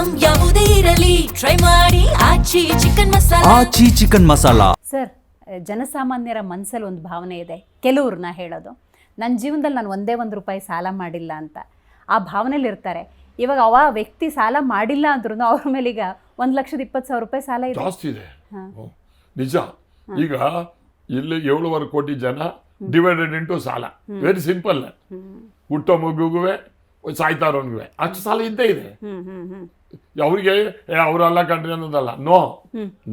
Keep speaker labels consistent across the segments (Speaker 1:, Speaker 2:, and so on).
Speaker 1: Item ಯಾವುದೇ ಇರಲಿ try ಮಾಡಿ ಆಚಿ ಚಿಕನ್ ಮಸಾಲಾ.
Speaker 2: ಆಚಿ ಚಿಕನ್ ಮಸಾಲಾ.
Speaker 3: ಸರ್, ಜನಸಾಮಾನ್ಯರ ಮನಸ್ಸಲ್ಲಿ ಒಂದು ಭಾವನೆ ಇದೆ, ಕೆಲವ್ರನ್ನ ಹೇಳೋದು, ನನ್ನ ಜೀವನದಲ್ಲಿ ನಾನು ಒಂದೇ ₹1 ಸಾಲ ಮಾಡಿಲ್ಲ ಅಂತ ಆ ಭಾವನೆಯಲ್ಲಿ ಇರ್ತಾರೆ. ಇವಾಗ ವ್ಯಕ್ತಿ ಸಾಲ ಮಾಡಿಲ್ಲ ಅಂದ್ರೂ ಅವ್ರ ಮೇಲೆ ಈಗ ₹1,20,000 ಸಾಲ ಇದೆ.
Speaker 4: ಜಾಸ್ತಿ ಇದೆ, ನಿಜ. ಈಗ ಇಲ್ಲಿ 7.5 ಕೋಟಿ ಜನ ಡಿವೈಡೆಡ್ ಇಂಟು ಸಾಲ. Very simple. ಹುಟ್ಟೋ ಮಗುಗುವೆ ಸಾಯ್ತಾರೋನ್ಗುವೆ ಅಷ್ಟು ಸಾಲ ಇದ್ದೇ ಇದೆ. ಅವ್ರಿಗೆ ಅವರೆಲ್ಲ ಕಂಡ್ರಿ ಅನ್ನೋದಲ್ಲ, ನೋ,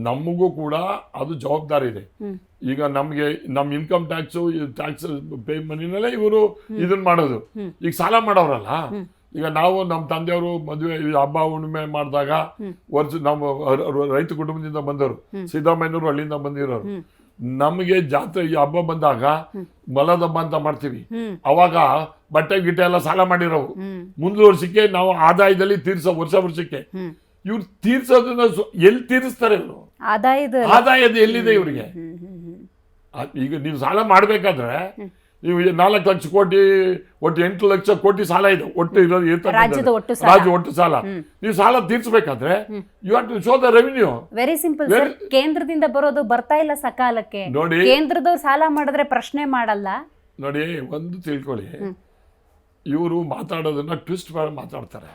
Speaker 4: ನಮಗೂ ಕೂಡ ಅದು ಜವಾಬ್ದಾರಿ ಇದೆ. ಈಗ ನಮ್ಗೆ ನಮ್ ಇನ್ಕಮ್ ಟ್ಯಾಕ್ಸ್ ಪೇ ಮನಿನಲ್ಲೇ ಇವರು ಇದನ್ನ ಮಾಡೋದು. ಈಗ ಸಾಲ ಮಾಡೋರಲ್ಲ, ಈಗ ನಾವು ನಮ್ಮ ತಂದೆಯವರು ಮದುವೆ ಹಬ್ಬ ಹುಣ್ಣಿಮೆ ಮಾಡಿದಾಗ ನಮ್ಮ ರೈತ ಕುಟುಂಬದಿಂದ ಬಂದವರು, ಸಿದ್ದರಾಮಯ್ಯನವರು ಹಳ್ಳಿಯಿಂದ ಬಂದಿರೋರು. ನಮಗೆ ಜಾತ್ರೆ ಈ ಹಬ್ಬ ಬಂದಾಗ ಮಲದ ಹಬ್ಬ ಅಂತ ಮಾಡ್ತೀವಿ. ಅವಾಗ ಬಟ್ಟೆ ಗಿಟ್ಟೆ ಎಲ್ಲ ಸಾಲ ಮಾಡಿರೋವು ಮುಂದಿನ ವರ್ಷಕ್ಕೆ ನಾವು ಆದಾಯದಲ್ಲಿ ವರ್ಷಕ್ಕೆ ಇವ್ರು ತೀರ್ಸೋದನ್ನ ಎಲ್ಲಿ ತೀರಿಸ್ತಾರೆ? ಇವರು ಆದಾಯದ ಎಲ್ಲಿದೆ ಇವ್ರಿಗೆ? ಈಗ ನೀವು ಸಾಲ ಮಾಡ್ಬೇಕಾದ್ರೆ ನೀವು 4 ಲಕ್ಷ ಕೋಟಿ, ಒಟ್ಟು 8 ಲಕ್ಷ ಕೋಟಿ ಸಾಲ ಇದೆ ಒಟ್ಟು ಇರೋದು, ರಾಜ್ಯ ಒಟ್ಟು ಸಾಲ. ನೀವು ಸಾಲ ತೀರ್ಸ್ಬೇಕಾದ್ರೆ you have to show the revenue.
Speaker 3: Very simple sir, ಕೇಂದ್ರದಿಂದ ಬರೋದು ಬರ್ತಾ ಇಲ್ಲ ಸಕಾಲಕ್ಕೆ.
Speaker 4: ನೋಡಿ,
Speaker 3: ಕೇಂದ್ರದವ್ರು ಸಾಲ ಮಾಡಿದ್ರೆ ಪ್ರಶ್ನೆ ಮಾಡಲ್ಲ.
Speaker 4: ನೋಡಿ, ಒಂದು ತಿಳ್ಕೊಳ್ಳಿ, ಇವರು ಮಾತಾಡೋದನ್ನ ಟ್ವಿಸ್ಟ್ ಮಾಡಿ ಮಾತಾಡ್ತಾರೆ.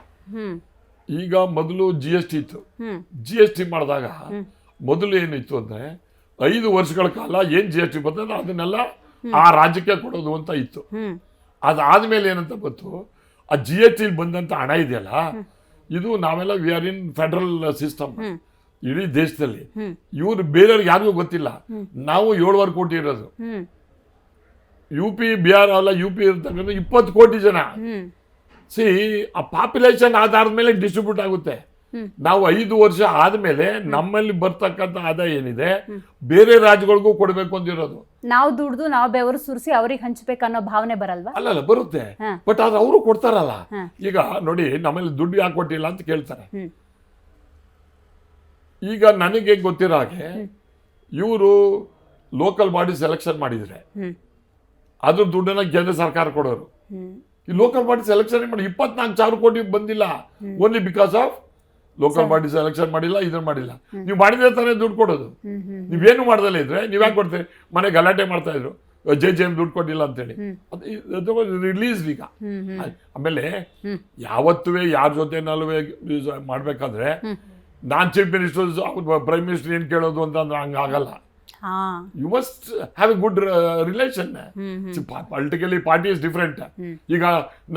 Speaker 4: ಈಗ ಮೊದಲು GST ಇತ್ತು. GST ಮಾಡಿದಾಗ ಮೊದಲು ಏನಿತ್ತು ಅಂದ್ರೆ 5 ವರ್ಷಗಳ ಕಾಲ ಏನ್ GST ಬರ್ತದೆ ಅದನ್ನೆಲ್ಲ ಆ ರಾಜ್ಯಕ್ಕೆ ಕೊಡೋದು ಅಂತ ಇತ್ತು. ಅದಾದ್ಮೇಲೆ ಏನಂತ ಬಂತು, ಆ GST ಬಂದಂತ ಹಣ ಇದೆಯಲ್ಲ, ಇದು ನಾವೆಲ್ಲ we are in federal system ಇಡೀ ದೇಶದಲ್ಲಿ. ಇವ್ರು ಬೇರೆಯವ್ರಿಗೆ ಯಾರಿಗೂ ಗೊತ್ತಿಲ್ಲ. ನಾವು 7.5 ಕೋಟಿ ಇರೋದು. UP ಬಿಹಾರ ಅಲ್ಲ, UP ಇರ್ತಕ್ಕಂಥ 20 ಕೋಟಿ ಜನ. ಆ ಪಾಪ್ಯುಲೇಷನ್ ಆಧಾರದ ಮೇಲೆ ಡಿಸ್ಟ್ರಿಬ್ಯೂಟ್ ಆಗುತ್ತೆ. ನಾವು 5 ವರ್ಷ ಆದ್ಮೇಲೆ ನಮ್ಮಲ್ಲಿ ಬರ್ತಕ್ಕಂಥ ಆದಾಯ ಏನಿದೆ ಬೇರೆ ರಾಜ್ಯಗಳಿಗೂ ಕೊಡ್ಬೇಕು ಅಂದಿರೋದು.
Speaker 3: ನಾವು ದುಡ್ದು ನಾವು ಬೆವರು ಸುರಿಸಿ ಅವ್ರಿಗೆ ಹಂಚ್ಬೇಕು ಅನ್ನೋ ಭಾವನೆ ಬರಲ್ವಾ?
Speaker 4: ಅಲ್ಲಲ್ಲ, ಬರುತ್ತೆ. ಬಟ್ ಅದು ಅವರು ಕೊಡ್ತಾರಲ್ಲ. ಈಗ ನೋಡಿ, ನಮ್ಮಲ್ಲಿ ದುಡ್ಡು ಯಾಕೆ ಕೊಟ್ಟಿಲ್ಲ ಅಂತ ಕೇಳ್ತಾರೆ. ಈಗ ನನಗೆ ಗೊತ್ತಿರೋ ಹಾಗೆ ಇವರು ಲೋಕಲ್ ಬಾಡಿ ಸೆಲೆಕ್ಷನ್ ಮಾಡಿದ್ರೆ ಅದ್ರ ದುಡ್ಡನ್ನ ಕೇಂದ್ರ ಸರ್ಕಾರ ಕೊಡೋರು. ಈ ಲೋಕಲ್ ಬಾಡಿ ಸೆಲೆಕ್ಷನ್ ಮಾಡಿ 24,000 ಕೋಟಿ ಬಂದಿಲ್ಲ. Only because of local body selection ಮಾಡಿಲ್ಲ, ಇದನ್ನ ಮಾಡಿಲ್ಲ. ನೀವು ಮಾಡಿದ್ರೆ ತಾನೇ ದುಡ್ಡು ಕೊಡೋದು. ನೀವೇನು ಮಾಡ್ದಲ್ಲ ಇದ್ರೆ ನೀವ್ಯಾಕೆ ಕೊಡ್ತೀರಿ? ಮನೆ ಗಲಾಟೆ ಮಾಡ್ತಾ ಇದ್ರು, JJM ದುಡ್ಡು ಕೊಟ್ಟಿಲ್ಲ ಅಂತೇಳಿ. ರಿಲೀಸ್ ಈಗ. ಆಮೇಲೆ ಯಾವತ್ತೂ ಯಾರ ಜೊತೆನಲ್ಲೂ ಮಾಡ್ಬೇಕಾದ್ರೆ ನಾನ್ ಚೀಫ್ ಮಿನಿಸ್ಟರ್ ಪ್ರೈಮ್ ಮಿನಿಸ್ಟರ್ ಏನ್ ಕೇಳೋದು ಅಂತಂದ್ರೆ ಹಂಗಾಗಲ್ಲ. You must have a good relation. Politically party is different. ಈಗ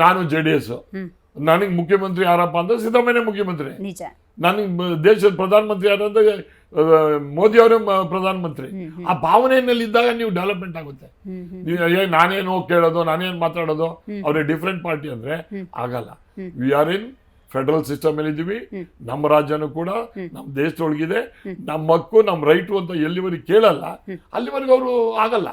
Speaker 4: ನಾನು JDS, ನನಗೆ ಮುಖ್ಯಮಂತ್ರಿ ಯಾರಪ್ಪ ಅಂದ್ರೆ ಸಿದ್ದರಾಮಯ್ಯ ಮುಖ್ಯಮಂತ್ರಿ, ನನಗೆ ದೇಶದ ಪ್ರಧಾನಮಂತ್ರಿ ಯಾರಂದ್ರೆ ಮೋದಿ ಅವರೇ ಪ್ರಧಾನಮಂತ್ರಿ. ಆ ಭಾವನೆಯಲ್ಲಿ ಇದ್ದಾಗ ನೀವು ಡೆವಲಪ್ಮೆಂಟ್ ಆಗುತ್ತೆ. ನಾನೇನು ಕೇಳೋದು, ನಾನೇನು ಮಾತಾಡೋದು, ಅವ್ರಿಗೆ ಡಿಫ್ರೆಂಟ್ ಪಾರ್ಟಿ ಅಂದ್ರೆ ಆಗಲ್ಲ. We are in federal system ಅಲ್ಲಿ ಇದ್ದೀವಿ. ನಮ್ಮ ರಾಜ್ಯನೂ ಕೂಡ ನಮ್ಮ ದೇಶದೊಳಗಿದೆ. ನಮ್ಮ ಹಕ್ಕು, ನಮ್ಮ ರೈಟು ಅಂತ ಎಲ್ಲಿವರೆಗೆ ಕೇಳಲ್ಲ ಅಲ್ಲಿವರೆಗೂ ಅವರು ಆಗಲ್ಲ.